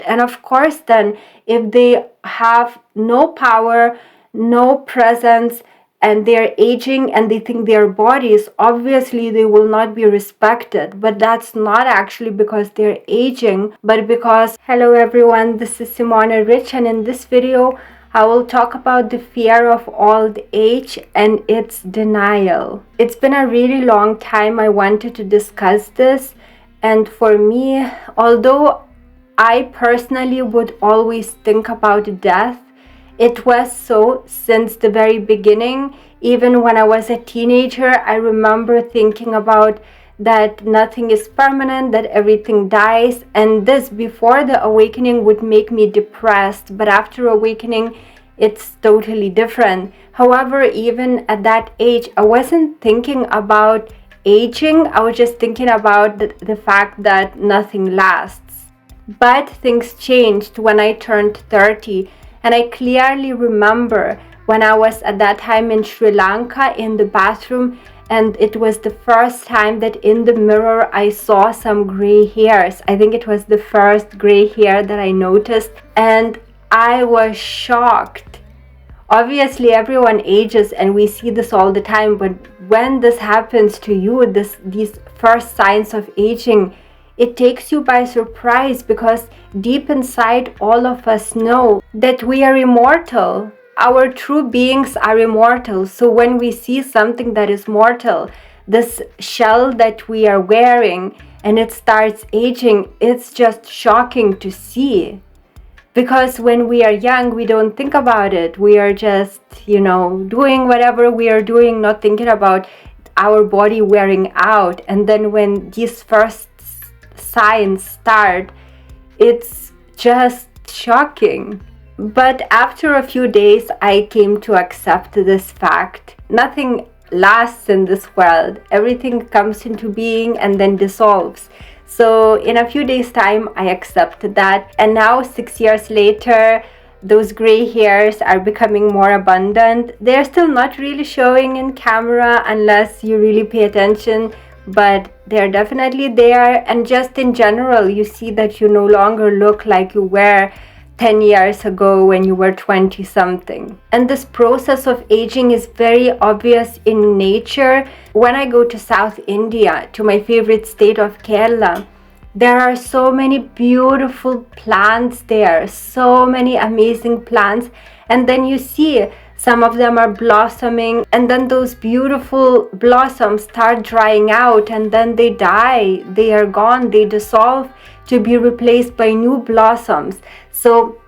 And of course, then, if they have no power, no presence, and they're aging and they think their bodies, obviously they will not be respected. But that's not actually because they're aging, but because, hello everyone, this is Simona Rich, and in this video, I will talk about the fear of old age and its denial. It's been a really long time I wanted to discuss this, and for me, although I personally would always think about death, it was so since the very beginning. Even when I was a teenager, I remember thinking about that nothing is permanent, that everything dies, and this before the awakening would make me depressed, but after awakening, it's totally different. However, even at that age, I wasn't thinking about aging, I was just thinking about the fact that nothing lasts. But things changed when I turned 30. And I clearly remember when I was at that time in Sri Lanka in the bathroom, and it was the first time that in the mirror I saw some gray hairs. I think it was the first gray hair that I noticed, and I was shocked. Obviously, everyone ages and we see this all the time, but when this happens to you, these first signs of aging, it takes you by surprise, because deep inside all of us know that we are immortal. Our true beings are immortal. So when we see something that is mortal, this shell that we are wearing, and it starts aging, it's just shocking to see. Because when we are young, we don't think about it. We are just, doing whatever we are doing, not thinking about our body wearing out. And then when these first signs start, it's just shocking. But after a few days, I came to accept this fact. Nothing lasts in this world. Everything comes into being and then dissolves. So in a few days' time, I accepted that. And now, 6 years later, those gray hairs are becoming more abundant. They're still not really showing in camera unless you really pay attention, but they're definitely there. And just in general, you see that you no longer look like you were 10 years ago when you were 20 something. And this process of aging is very obvious in nature. When I go to South India, to my favorite state of Kerala, there are so many beautiful plants there, so many amazing plants. And then you see some of them are blossoming, and then those beautiful blossoms start drying out, and then they die, they are gone, they dissolve to be replaced by new blossoms. So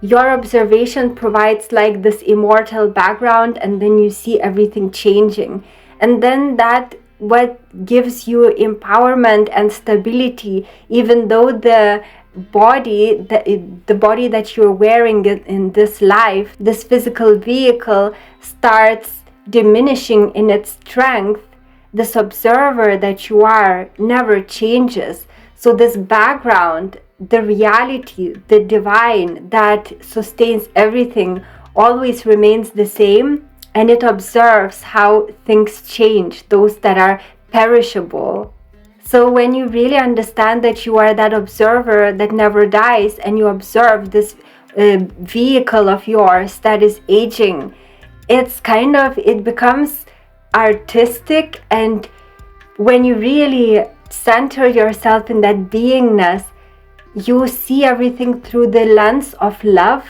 your observation provides like this immortal background, and then you see everything changing. And then that what gives you empowerment and stability, even though the body that you're wearing in this life, this physical vehicle, starts diminishing in its strength, this observer that you are never changes. So this background, the reality, the divine that sustains everything, always remains the same, and it observes how things change, those that are perishable. So when you really understand that you are that observer that never dies, and you observe this vehicle of yours that is aging, it becomes artistic. And when you really center yourself in that beingness, you see everything through the lens of love,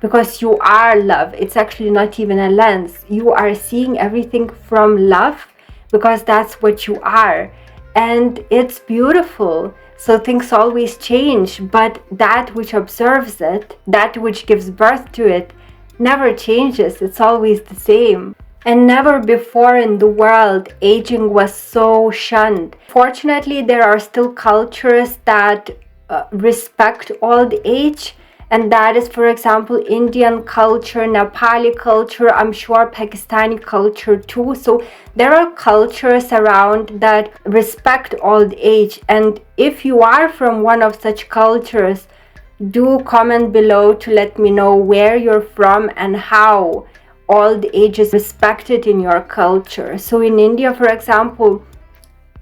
because you are love. It's actually not even a lens. You are seeing everything from love, because that's what you are. And it's beautiful. So things always change, but that which observes it, that which gives birth to it, never changes. It's always the same. And never before in the world aging was so shunned. Fortunately, there are still cultures that respect old age, and that is, for example, Indian culture, Nepali culture, I'm sure Pakistani culture too. So there are cultures around that respect old age, and if you are from one of such cultures, do comment below to let me know where you're from and how old age is respected in your culture. So in India, for example,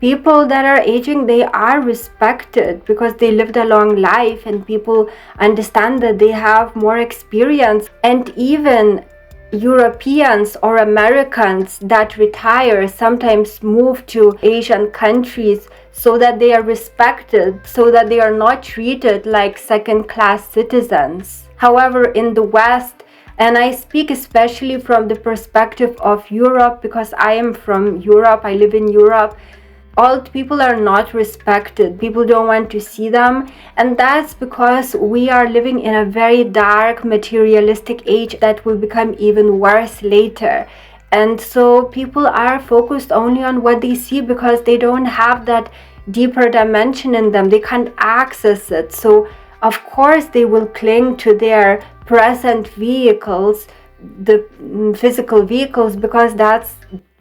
People that are aging, they are respected because they lived a long life, and people understand that they have more experience. And even Europeans or Americans that retire sometimes move to Asian countries so that they are respected, so that they are not treated like second-class citizens. However, in the West, and I speak especially from the perspective of Europe because I am from Europe, I live in Europe, old people are not respected. People don't want to see them, and that's because we are living in a very dark materialistic age that will become even worse later. And so people are focused only on what they see because they don't have that deeper dimension in them. They can't access it. So of course they will cling to their present vehicles, the physical vehicles, because that's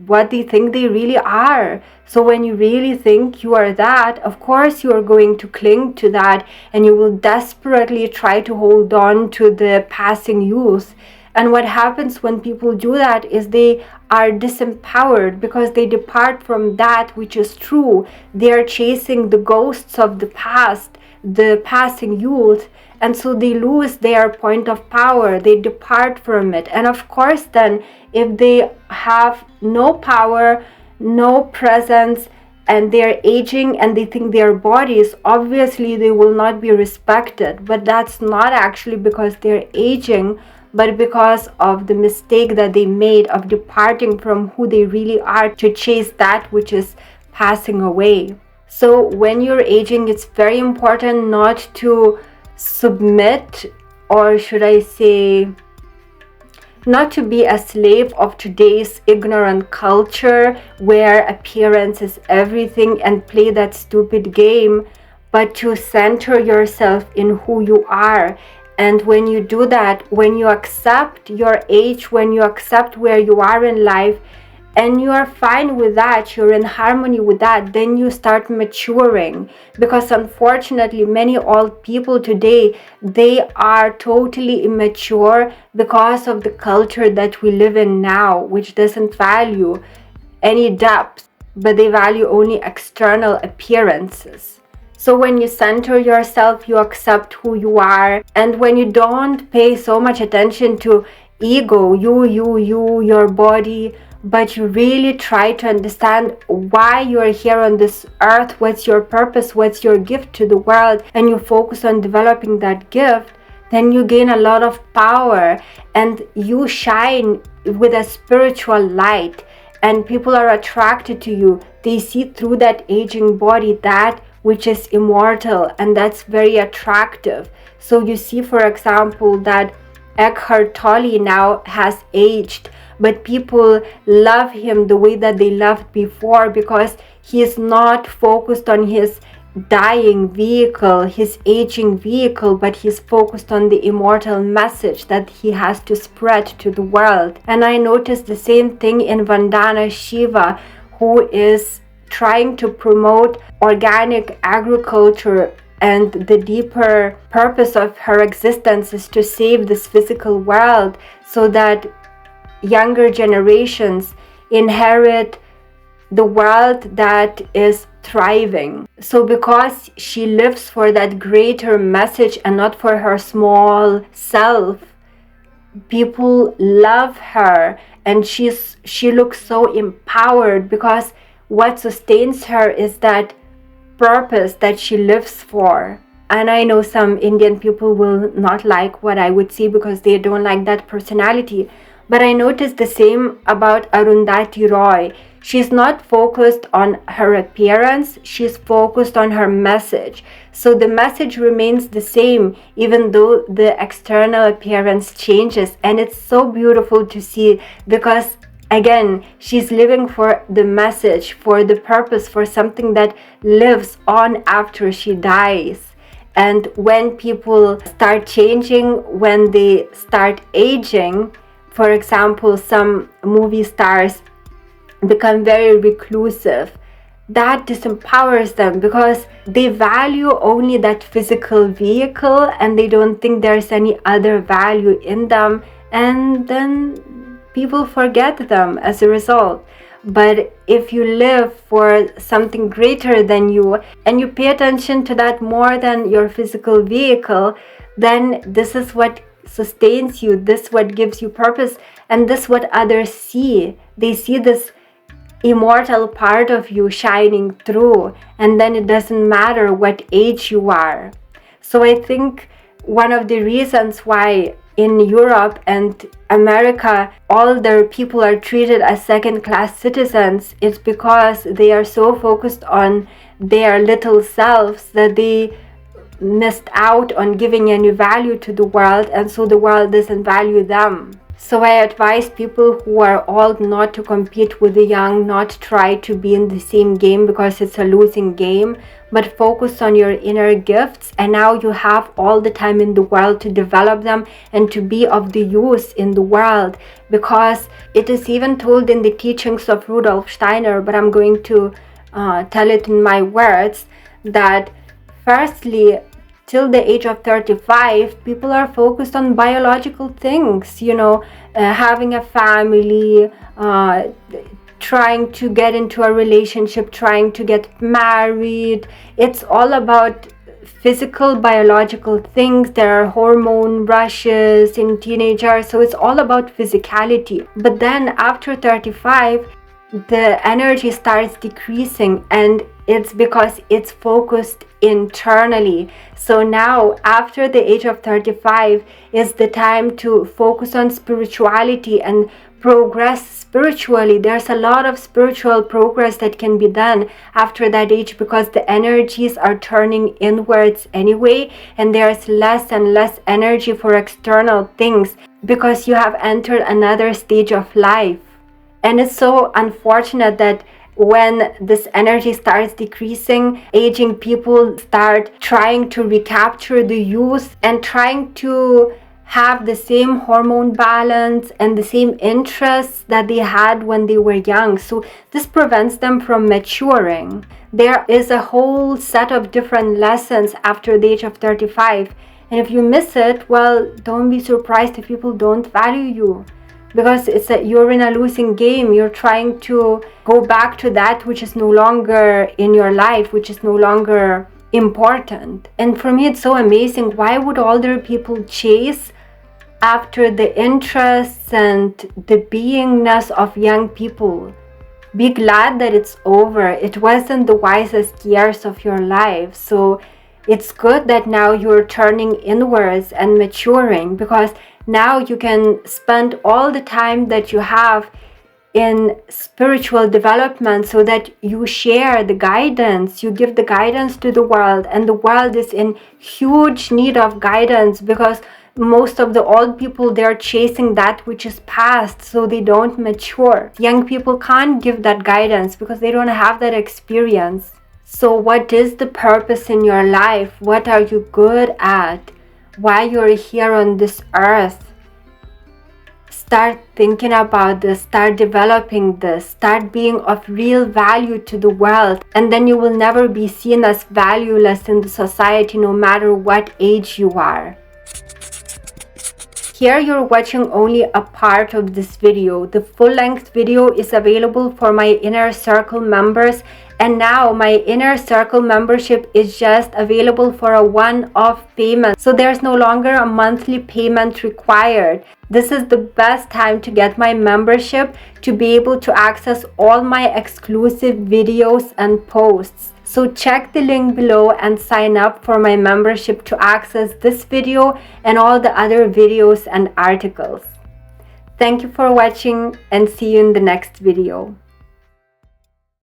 what they think they really are. So when you really think you are that, of course you are going to cling to that, and you will desperately try to hold on to the passing youth. And what happens when people do that is they are disempowered because they depart from that which is true. They are chasing the ghosts of the past, the passing youth, and so they lose their point of power. They depart from it. And of course then, if they have no power, no presence, and they're aging and they think their bodies, obviously they will not be respected. But that's not actually because they're aging, but because of the mistake that they made of departing from who they really are to chase that which is passing away. So when you're aging, it's very important not to submit, or should I say, not to be a slave of today's ignorant culture where appearance is everything and play that stupid game, but to center yourself in who you are. And when you do that, when you accept your age, when you accept where you are in life, and you are fine with that, you're in harmony with that, then you start maturing. Because unfortunately, many old people today, they are totally immature because of the culture that we live in now, which doesn't value any depth, but they value only external appearances. So when you center yourself, you accept who you are, and when you don't pay so much attention to ego, your body, but you really try to understand why you're here on this earth, what's your purpose, what's your gift to the world, and you focus on developing that gift, then you gain a lot of power and you shine with a spiritual light, and people are attracted to you. They see through that aging body that which is immortal, and that's very attractive. So you see, for example, that Eckhart Tolle now has aged, but people love him the way that they loved before because he is not focused on his dying vehicle, his aging vehicle, but he's focused on the immortal message that he has to spread to the world. And I noticed the same thing in Vandana Shiva, who is trying to promote organic agriculture, and the deeper purpose of her existence is to save this physical world so that younger generations inherit the world that is thriving. So because she lives for that greater message and not for her small self, people love her, and she looks so empowered because what sustains her is that purpose that she lives for. And I know some Indian people will not like what I would say because they don't like that personality. But I noticed the same about Arundhati Roy. She's not focused on her appearance, she's focused on her message. So the message remains the same even though the external appearance changes. And it's so beautiful to see because again, she's living for the message, for the purpose, for something that lives on after she dies. And when people start changing, when they start aging, for example, some movie stars become very reclusive, that disempowers them because they value only that physical vehicle and they don't think there's any other value in them, and then people forget them as a result. But if you live for something greater than you, and you pay attention to that more than your physical vehicle, then this is what sustains you, this what gives you purpose, and this what others see. They see this immortal part of you shining through, and then it doesn't matter what age you are. So I think one of the reasons why in Europe and America all their people are treated as second-class citizens is because they are so focused on their little selves that they missed out on giving any value to the world, and so the world doesn't value them. So I advise people who are old not to compete with the young, not try to be in the same game because it's a losing game, but focus on your inner gifts, and now you have all the time in the world to develop them and to be of the use in the world, because it is even told in the teachings of Rudolf Steiner, but I'm going to tell it in my words, that firstly, till the age of 35, people are focused on biological things, having a family, trying to get into a relationship, trying to get married. It's all about physical, biological things. There are hormone rushes in teenagers, so it's all about physicality. But then after 35, the energy starts decreasing, and it's because it's focused internally. So now after the age of 35 is the time to focus on spirituality and progress spiritually. There's a lot of spiritual progress that can be done after that age, because the energies are turning inwards anyway, and there's less and less energy for external things because you have entered another stage of life. And it's so unfortunate that when this energy starts decreasing, aging people start trying to recapture the youth and trying to have the same hormone balance and the same interests that they had when they were young. So this prevents them from maturing. There is a whole set of different lessons after the age of 35. And if you miss it, well, don't be surprised if people don't value you. Because you're in a losing game. You're trying to go back to that which is no longer in your life, which is no longer important. And for me, it's so amazing. Why would older people chase after the interests and the beingness of young people? Be glad that it's over. It wasn't the wisest years of your life. So it's good that now you're turning inwards and maturing, because now you can spend all the time that you have in spiritual development, so that you share the guidance, you give the guidance to the world, and the world is in huge need of guidance, because most of the old people, they're chasing that which is past, so they don't mature. Young people can't give that guidance because they don't have that experience. So what is the purpose in your life? What are you good at? Why you're here on this earth? Start thinking about this, start developing this, start being of real value to the world, and then you will never be seen as valueless in the society, no matter what age you are. Here you're watching only a part of this video. The full-length video is available for my Inner Circle members, and now my Inner Circle membership is just available for a one-off payment. So there's no longer a monthly payment required. This is the best time to get my membership, to be able to access all my exclusive videos and posts. So check the link below and sign up for my membership to access this video and all the other videos and articles. Thank you for watching, and see you in the next video.